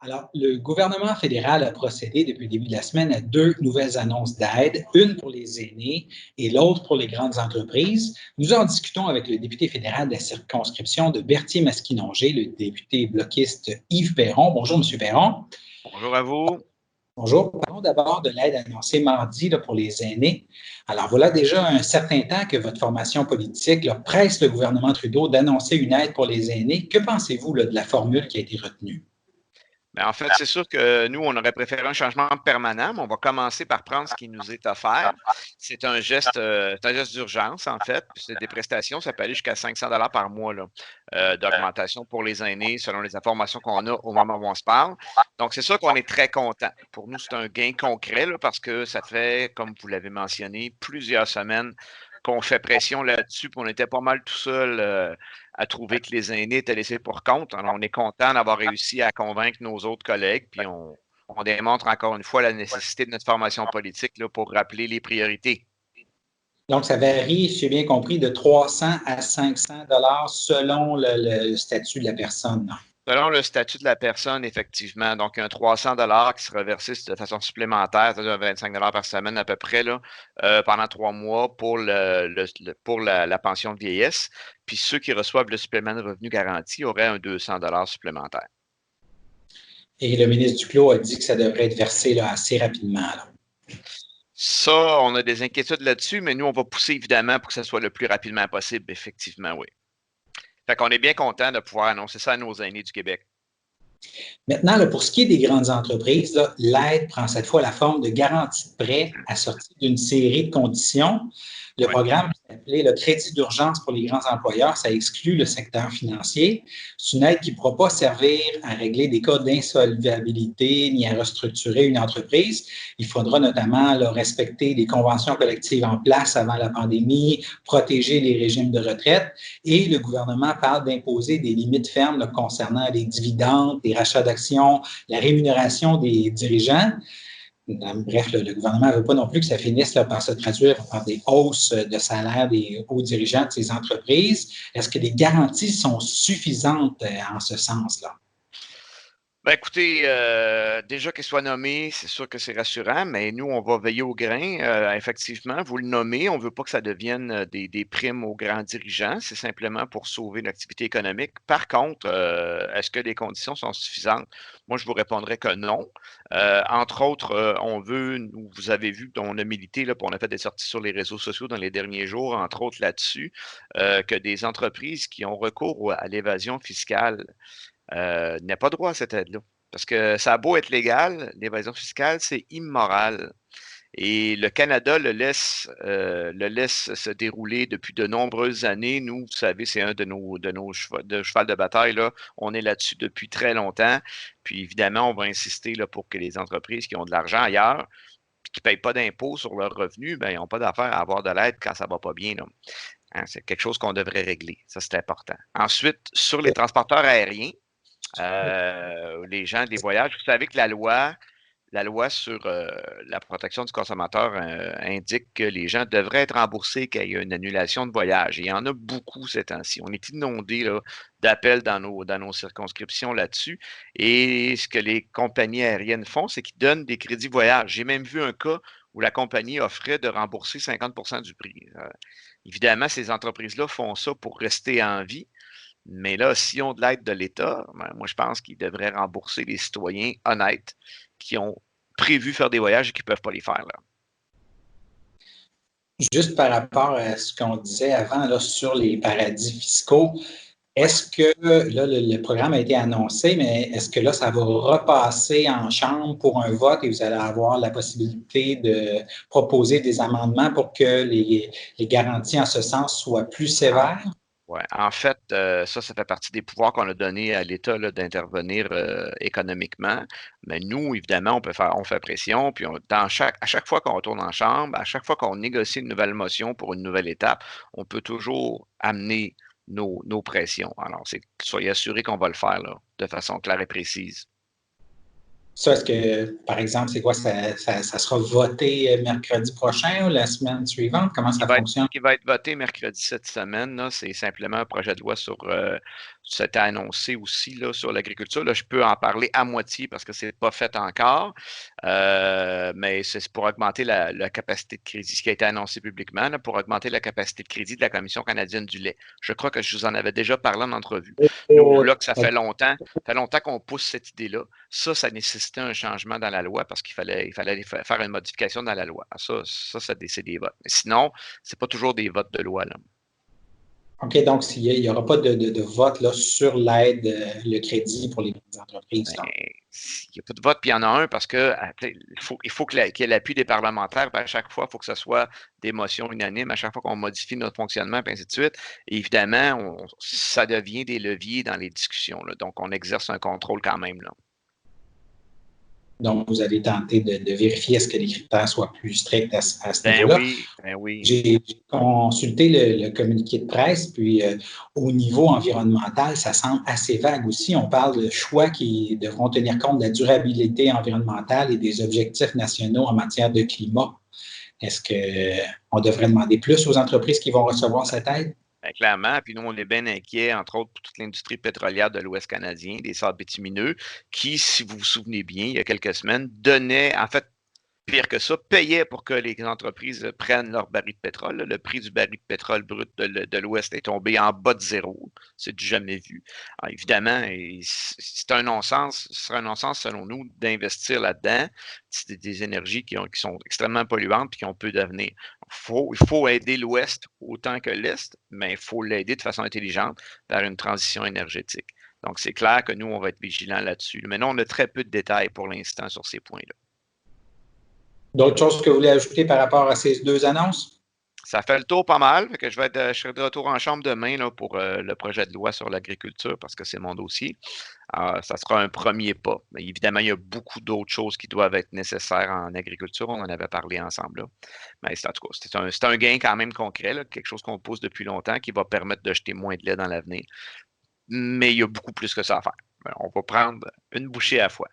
Alors, le gouvernement fédéral a procédé depuis le début de la semaine à deux nouvelles annonces d'aide, une pour les aînés et l'autre pour les grandes entreprises. Nous en discutons avec le député fédéral de la circonscription de Berthier-Masquinongé, le député bloquiste Yves Perron. Bonjour, M. Perron. Bonjour à vous. Bonjour. Parlons d'abord de l'aide annoncée mardi pour les aînés. Alors, voilà déjà un certain temps que votre formation politique presse le gouvernement Trudeau d'annoncer une aide pour les aînés. Que pensez-vous de la formule qui a été retenue? Bien, en fait, c'est sûr que nous, on aurait préféré un changement permanent, mais on va commencer par prendre ce qui nous est offert. C'est un geste d'urgence, en fait. C'est des prestations, ça peut aller jusqu'à 500 par mois d'augmentation pour les aînés, selon les informations qu'on a au moment où on se parle. Donc, c'est sûr qu'on est très content. Pour nous, c'est un gain concret parce que ça fait, comme vous l'avez mentionné, plusieurs semaines qu'on fait pression là-dessus, puis on était pas mal tout seul à trouver que les aînés étaient laissés pour compte. Alors, on est content d'avoir réussi à convaincre nos autres collègues, puis on démontre encore une fois la nécessité de notre formation politique pour rappeler les priorités. Donc, ça varie, si j'ai bien compris, de 300 à 500 selon le statut de la personne. Selon le statut de la personne, effectivement. Donc, un 300 qui sera versé de façon supplémentaire, c'est-à-dire 25 par semaine à peu près, pendant 3 mois pour la pension de vieillesse. Puis ceux qui reçoivent le supplément de revenu garanti auraient un 200 supplémentaire. Et le ministre Duclos a dit que ça devrait être versé assez rapidement. Ça, on a des inquiétudes là-dessus, mais nous, on va pousser évidemment pour que ce soit le plus rapidement possible, effectivement, oui. Fait qu'on est bien content de pouvoir annoncer ça à nos aînés du Québec. Maintenant, pour ce qui est des grandes entreprises, l'aide prend cette fois la forme de garantie de prêt assortie d'une série de conditions. Le programme appelé le crédit d'urgence pour les grands employeurs, ça exclut le secteur financier. C'est une aide qui ne pourra pas servir à régler des cas d'insolvabilité ni à restructurer une entreprise. Il faudra notamment respecter les conventions collectives en place avant la pandémie, protéger les régimes de retraite. Et le gouvernement parle d'imposer des limites fermes concernant les dividendes, les rachats d'actions, la rémunération des dirigeants. Bref, le gouvernement ne veut pas non plus que ça finisse par se traduire par des hausses de salaire des hauts dirigeants de ces entreprises. Est-ce que les garanties sont suffisantes en ce sens-là? Ben écoutez, déjà qu'il soit nommé, c'est sûr que c'est rassurant, mais nous, on va veiller au grain. Effectivement, vous le nommez, on ne veut pas que ça devienne des primes aux grands dirigeants. C'est simplement pour sauver l'activité économique. Par contre, est-ce que les conditions sont suffisantes? Moi, je vous répondrai que non. Entre autres, on veut, vous avez vu, on a milité, puis on a fait des sorties sur les réseaux sociaux dans les derniers jours, entre autres là-dessus, que des entreprises qui ont recours à l'évasion fiscale n'a pas droit à cette aide-là. Parce que ça a beau être légal, l'évasion fiscale, c'est immoral. Et le Canada le laisse se dérouler depuis de nombreuses années. Nous, vous savez, c'est un de nos cheval de bataille. Là. On est là-dessus depuis très longtemps. Puis évidemment, on va insister pour que les entreprises qui ont de l'argent ailleurs, qui ne payent pas d'impôts sur leurs revenus, ben, ils n'ont pas d'affaire à avoir de l'aide quand ça ne va pas bien. Là. Hein, c'est quelque chose qu'on devrait régler. Ça, c'est important. Ensuite, sur les transporteurs aériens, les gens des voyages. Vous savez que la loi sur la protection du consommateur indique que les gens devraient être remboursés quand il y a une annulation de voyage. Et il y en a beaucoup ces temps-ci. On est inondé d'appels dans nos circonscriptions là-dessus. Et ce que les compagnies aériennes font, c'est qu'ils donnent des crédits voyage. J'ai même vu un cas où la compagnie offrait de rembourser 50% du prix. Évidemment, ces entreprises-là font ça pour rester en vie. Mais là, s'ils ont de l'aide de l'État, ben, moi, je pense qu'ils devraient rembourser les citoyens honnêtes qui ont prévu faire des voyages et qui ne peuvent pas les faire. Là. Juste par rapport à ce qu'on disait avant sur les paradis fiscaux, est-ce que là, le programme a été annoncé, mais est-ce que là, ça va repasser en chambre pour un vote et vous allez avoir la possibilité de proposer des amendements pour que les garanties en ce sens soient plus sévères? Oui, en fait, ça fait partie des pouvoirs qu'on a donnés à l'État d'intervenir économiquement. Mais nous, évidemment, on fait pression, puis à chaque fois qu'on retourne en chambre, à chaque fois qu'on négocie une nouvelle motion pour une nouvelle étape, on peut toujours amener nos pressions. Alors, soyez assurés qu'on va le faire de façon claire et précise. Ça, est-ce que, par exemple, c'est quoi, ça sera voté mercredi prochain ou la semaine suivante? Comment ça fonctionne? Qui va être voté mercredi cette semaine, c'est simplement un projet de loi c'était annoncé aussi là, sur l'agriculture. Là, je peux en parler à moitié parce que ce n'est pas fait encore, mais c'est pour augmenter la capacité de crédit, ce qui a été annoncé publiquement, là, pour augmenter la capacité de crédit de la Commission canadienne du lait. Je crois que je vous en avais déjà parlé en entrevue. Nous, on bloque, ça fait longtemps qu'on pousse cette idée-là. Ça nécessitait un changement dans la loi parce qu'il fallait faire une modification dans la loi. Ça c'est des votes. Mais sinon, ce n'est pas toujours des votes de loi, là. OK, donc il n'y aura pas de vote là, sur l'aide, le crédit pour les entreprises. Ben, il n'y a pas de vote, puis il y en a un parce que il faut qu'il y ait l'appui des parlementaires. Puis à chaque fois, il faut que ce soit des motions unanimes. À chaque fois qu'on modifie notre fonctionnement, puis ainsi de suite. Et évidemment, ça devient des leviers dans les discussions, là. Donc, on exerce un contrôle quand même, là. Donc, vous allez tenter de vérifier est-ce que les critères soient plus stricts à ce niveau-là. Ben oui. J'ai consulté le communiqué de presse, puis au niveau environnemental, ça semble assez vague aussi. On parle de choix qui devront tenir compte de la durabilité environnementale et des objectifs nationaux en matière de climat. Est-ce qu'on devrait demander plus aux entreprises qui vont recevoir cette aide? Ben, clairement, puis nous, on est bien inquiets, entre autres, pour toute l'industrie pétrolière de l'Ouest canadien, des sables bitumineux, qui, si vous vous souvenez bien, il y a quelques semaines, donnait, en fait, pire que ça, payait pour que les entreprises prennent leur baril de pétrole. Le prix du baril de pétrole brut de l'Ouest est tombé en bas de zéro. C'est du jamais vu. Alors, évidemment, c'est un non-sens. Ce serait un non-sens, selon nous, d'investir là-dedans. C'est des énergies qui sont extrêmement polluantes et qui ont peu d'avenir. Il faut aider l'Ouest autant que l'Est, mais il faut l'aider de façon intelligente vers une transition énergétique. Donc, c'est clair que nous, on va être vigilants là-dessus. Mais non, on a très peu de détails pour l'instant sur ces points-là. D'autres choses que vous voulez ajouter par rapport à ces deux annonces? Ça fait le tour pas mal. Fait que je serai de retour en chambre demain là, pour le projet de loi sur l'agriculture parce que c'est mon dossier. Ça sera un premier pas. Mais évidemment, il y a beaucoup d'autres choses qui doivent être nécessaires en agriculture. On en avait parlé ensemble, là. Mais en tout cas, c'est un gain quand même concret, là, quelque chose qu'on pousse depuis longtemps qui va permettre de jeter moins de lait dans l'avenir. Mais il y a beaucoup plus que ça à faire. On va prendre une bouchée à la fois.